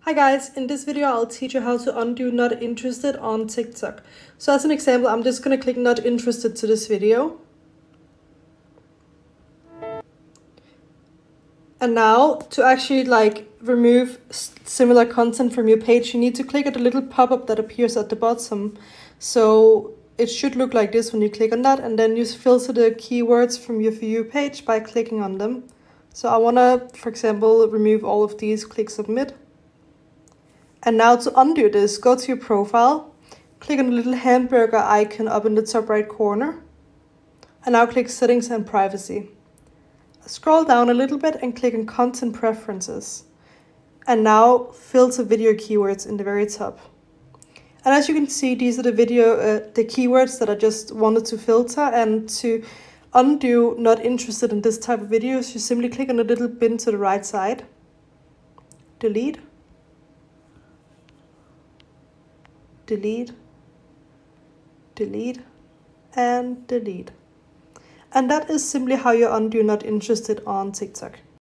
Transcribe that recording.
Hi guys, in this video I'll teach you how to undo not interested on TikTok. So as an example, I'm just going to click not interested to this video. And now to actually remove similar content from your page, you need to click at the little pop-up that appears at the bottom. So it should look like this when you click on that, and then you filter the keywords from your For You page by clicking on them. So I want to, for example, remove all of these, click submit. And now to undo this, go to your profile, click on the little hamburger icon up in the top right corner, and now click Settings and Privacy. Scroll down a little bit and click on Content Preferences. And now filter video keywords in the very top. And as you can see, these are the keywords that I just wanted to filter. And to undo not interested in this type of videos, you simply click on the little bin to the right side, delete, delete, delete, and delete. And that is simply how you undo not interested on TikTok.